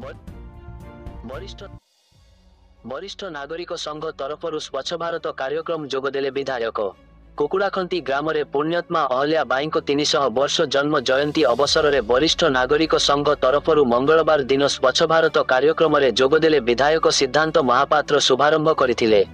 वरिष्ठ वरिष्ठ नागरिक संघ तरफरु स्वच्छ भारत कार्यक्रम जोगदेले विधायक कुकुड़ाखंती ग्राम रे पुण्यात्मा अहल्या बाई 300 वर्ष जन्म जयंती अवसर रे वरिष्ठ नागरिक संघ तरफरु मंगलवार दिन स्वच्छ भारत कार्यक्रम रे जोगदेले विधायक सिद्धांत महापात्र शुभारंभ करथिले।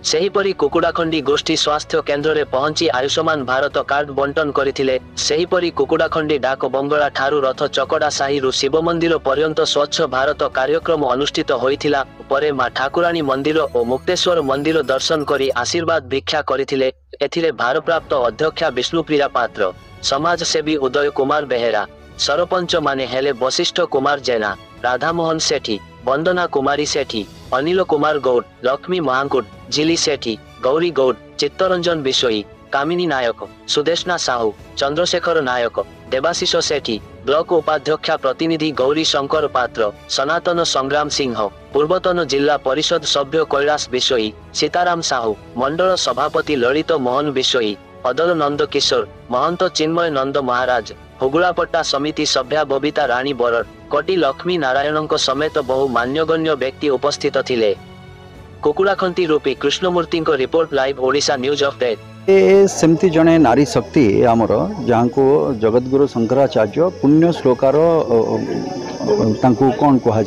सेहीपरि कुकुड़ाखंडी गोष्ठी स्वास्थ्य केन्द्र रे पहुंची आयुष्मान भारत कार्ड बंटन करथिले। सेहीपरि कुकुड़ाखंडी डाक बंगला ठारू रथ चकड़ा साही रु शिव मंदिर पर्यंत स्वच्छ भारत कार्यक्रम अनुष्ठित होइथिला। परे मां ठाकुराणी मंदिर और मुक्तेश्वर मंदिर दर्शन करी आशीर्वाद भिक्षा करथिले। एथिले भारप्राप्त अध्यक्षा विष्णुप्रिया पात्र, समाजसेवी उदय कुमार बेहेरा, सरपंच माने हेले वशिष्ठ कुमार जेना, राधामोहन सेठी, वंदना कुमारी सेठी, अनिल कुमार गौड़, लक्ष्मी महांकुट, झिली सेठी, गौरी गौड़, चित्तरंजन बिशोई, कामिनी नायक, सुदेशना साहू, चंद्रशेखर नायक, देवाशीष सेठी, ब्लॉक उपाध्यक्षा प्रतिनिधि गौरी शंकर पात्र, सनातन संग्राम सिंह, पूर्वतन जिला परिषद सभ्य कैलाश बिशोई, सीताराम साहू, मंडल सभापति ललित मोहन बिशोई, अदल नंद किशोर, महंत चिन्मय नंद महाराज, हुगुलापट्टा समिति सभ्या बबिता राणी बरड़, कटी लक्ष्मी नारायण समेत बहु मान्यगण्य व्यक्ति उपस्थित थिले। कुकुड़ाखंती रूपी कृष्णमूर्ति को report live Odisha news update. सेमती जड़े नारी शक्ति आमर जहाँ को जगतगुरु शंकराचार्य पुण्य श्लोकार कौन कह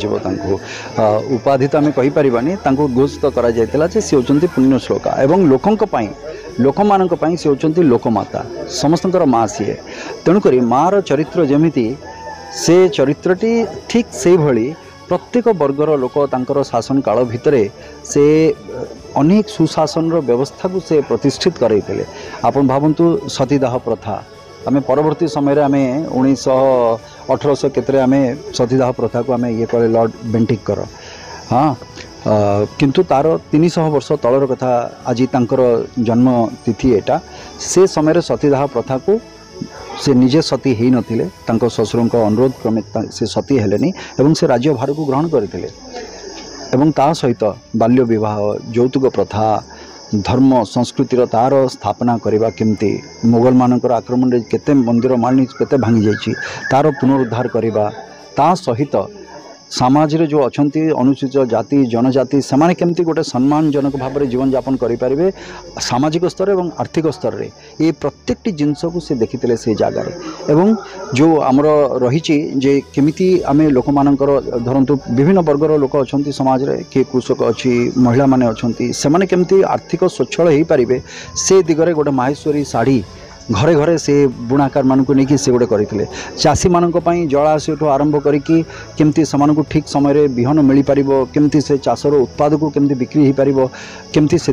उपाधि तो आम कहीपरानी घोषित कर सी होती पुण्य श्लोका एवं लोक मान सी होती लोकमाता समस्त माँ सी तेणुक माँ चरित्र जमीती से चरित्रटी ठीक से भली प्रत्येक वर्गर लोक तांकर शासन काल भितरे से अनेक सुशासन व्यवस्था को से प्रतिष्ठित करते। आपन भावंतु सतीदाह प्रथा आम परवर्ती समय आम 1800 केतरे आम सतीदाह प्रथा को आम ये कले लॉर्ड बेंटिकर हाँ किंतु तार 300 वर्ष तलर कथा आज तांकर जन्म तिथि एटा से समय सतीदाह प्रथा को से निजे सती ही नथिले तांको ससुरंक अनुरोध क्रमे से सती हेलेनी एवं से राज्य भार को ग्रहण करथिले एवं ता सहित बाल्य विवाह यौतुक प्रथा धर्म संस्कृतिर तार स्थापना करबा केमती मुगल मानकर आक्रमण रे केते मंदिर मालिनी केते भांगी जाइछि तार पुनरुद्धार करबा ता सहित समाज रे जो अछंती अनुसूचित जाति जनजाति सेमाने केमती गोटे सम्मानजनक भाव में जीवन यापन करें सामाजिक स्तर एवं आर्थिक स्तर रे ये प्रत्येकटी जिनस को से देखी से जगार एवं जो आमर रही जे केमिति आमे लोक मानकर धरंतु विभिन्न वर्गर लोक अच्छा समाज रे किए कृषक अच्छी महिला माने अच्छी सेमाने केमती आर्थिक स्वच्छल हो पारे से दिगरे गोटे माहेश्वरी शाढ़ी घरे घरे से बुणाकार मानक नहीं से गोटे करते चाषी मानक जलाशय आरंभ करके केमती से ठीक समय बिहन मिल पार केमती से चाषर उत्पाद को केमती बिक्री हो पार केमती से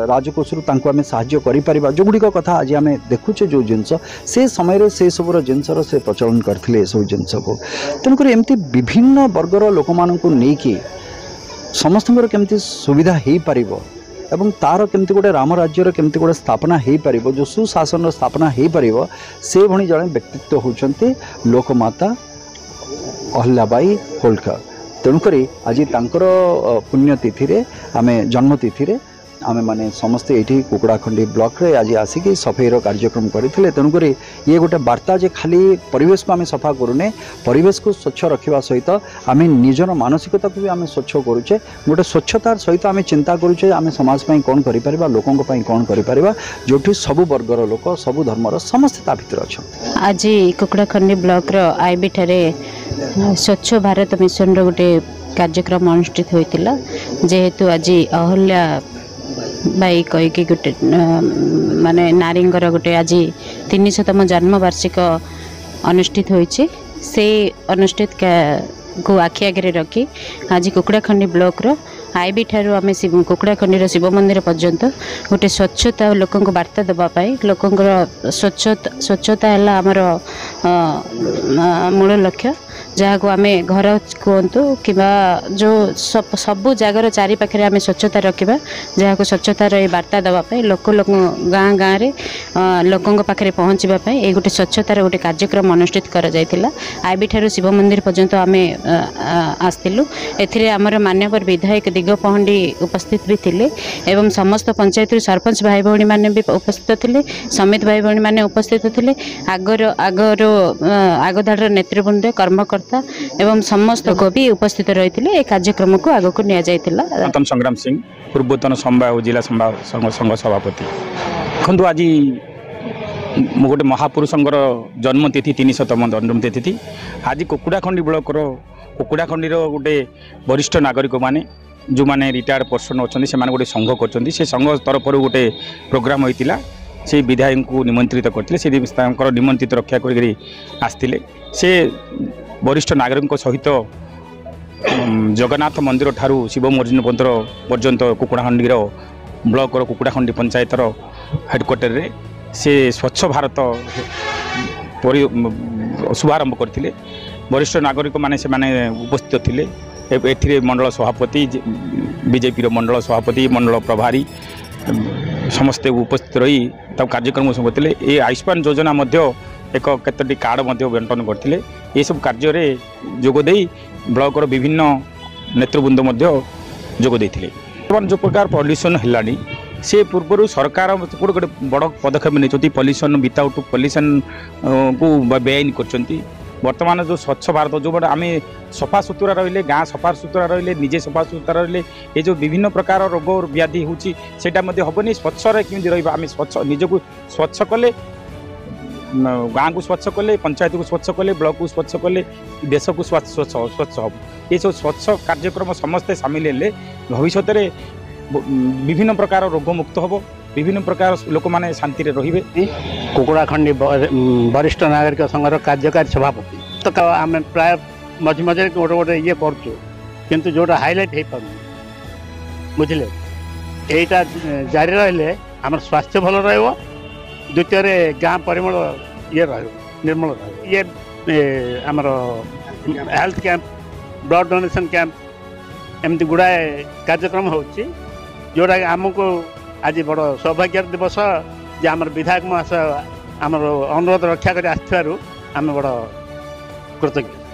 राजकोषर आम साहाय्य कर जो गुड़िक कथा आज आम देखुचे जो जिनस से समय से सब जिनसर से प्रचलन करते सब जिनस को तेणुक एमती विभिन्न वर्गर लोक मानक नहीं समस्त केमती सुविधा हो पार एवं तार केमती गोटे राम राज्यर केमती गोटे स्थापना हो पार जो सुशासन स्थापना हो पार से भणी जड़े व्यक्तित्व होती लोकमाता अहल्याबाई होलकर तेणुक आज तांकर पुण्यतिथि आम जन्मतिथि आमे माने समस्ते ये कुकुड़ाखंडी ब्लॉक रे आज आसिक सफाईर कार्यक्रम करते तेणुक ये गोटे वार्ता जे खाली परिवेश को आम सफा करूने परिवेश को स्वच्छ रखा सहित आम निजर मानसिकता को भी आम स्वच्छ करुचे गोटे स्वच्छतार सहित आम चिंता करुचे आम समाज पाई कौन करिपरिबा लोकों पाई कौन करिपरिबा जोठी सबु वर्गर लोक सबु धर्मर समस्त ता भितर अछन। आज कुकुड़ाखंडी ब्लॉक रो आईबी ठारे स्वच्छ भारत मिशन रो गोटे कार्यक्रम अनुष्ठित होइतिला जेहेतु आज अहल्या बाई कहीकि गोटे माने नारींगर गोटे आज 300तम जन्म वार्षिक अनुष्ठित होइछि से अनुष्ठित को आखि आगे रखी आज कुकुड़ाखंडी ब्लॉक रो आईबी ठारू आम कुकुड़ाखंडी शिव मंदिर पर्यंत गोटे स्वच्छता लोक वार्ता देवाई लोकंर स्वच्छता है आमर मूल लक्ष्य जहाँ को आम घर कहतु कि जो सबू जगार चारि पाखे आम स्वच्छता रखा जहाँ को स्वच्छतार ये बार्ता देवाई लोक गाँ गाँव में लोकों पाखे पहुँचापी ये गोटे स्वच्छतार गोटे कार्यक्रम अनुष्ठित कर आईबी ठारू शिव मंदिर पर्यंत आम आसलु एमर मान्यवर विधायक दिगपहंडी उपस्थित भी थिले एवं समस्त पंचायत सरपंच भाई भौणी मैंने भी उपस्थित थिले समित भाई भौणी मैंने उपस्थित थिले आगधाड़ नेतृवृंद कर्मकर्ता एवं समस्त लोक भी उपस्थित रही ए कार्यक्रम को आग को नि गौतम संग्राम सिंह पूर्वतन संभाग जिला संघ सभापति देखु आज गोटे महापुरुषंर जन्मतिथि 300तम जन्मतिथि आज कुकुड़ाखंडी ब्लॉकर कुकुड़ाखंडी गोटे वरिष्ठ नागरिक माने जो माने रिटायर्ड पर्सन अच्छा से गोटे संघ कर संघ तरफ गोटे प्रोग्राम होता से विधायक को निमंत्रित करते से निमंत्रित रक्षा कर आसते से वरिष्ठ नागरिक सहित जगन्नाथ मंदिर ठारू शिव मंदिर पर्यंत कुकुड़ाखंडी ब्लॉक कुकुड़ाखंडी पंचायतर हेडक्वार्टर रे से स्वच्छ भारत शुभारंभ करते वरिष्ठ नागरिक माने से माने उपस्थित थिले एथिरे मंडल सभापति बीजेपी मंडल सभापति मंडल प्रभारी समस्ते उपस्थित रही तब कार्यक्रम करते ये आयुष्मान योजना एक केतोटी कार्ड बंटन करते ये सब कार्य जोगदे ब्लॉक विभिन्न नेतृवृंद जोगदे जो प्रकार पॉल्यूशन है से पूर्व सरकार गोटे बड़ पदक्षेप नहीं पॉल्यूशन विदाउट पॉल्यूशन को बेआईन कर वर्तमान जो स्वच्छ भारत जो बड़े आम सफा सुतुरा रही गाँ सफा सुतुरा रही निजे सफा सुतुरा रही ये जो विभिन्न प्रकार रोग और व्याधि होटा हेनी स्वच्छ केमी रही स्वच्छ निजक स्वच्छ कले गाँ को स्वच्छ कले पंचायत को स्वच्छ कले ब्लॉक को स्वच्छ कले देश को स्वच्छ हम ये सब स्वच्छ कार्यक्रम समस्ते सामिल हेले भविष्य में विभिन्न प्रकार रोग मुक्त हम विभिन्न प्रकार लोक मैंने शांति रे कुकुड़ाखंडी वरिष्ठ नागरिक संघर कार्यकारी सभापति तो आम प्राय मझे मझे गोटे गोटे ये करचु किंतु जोटा हाइलाइट हो पार बुझे यहीटा जारी रही आम स्वास्थ्य भल द्वितीय गाँ परिमल ये निर्मल ये आमर health camp blood donation camp एमती गुड़ाए कार्यक्रम होची जोटा आमको आज बड़ सौभाग्य दिवस जे आमर विधायक महाशय आमर अनुरोध रक्षा कर आम बड़ कृतज्ञ।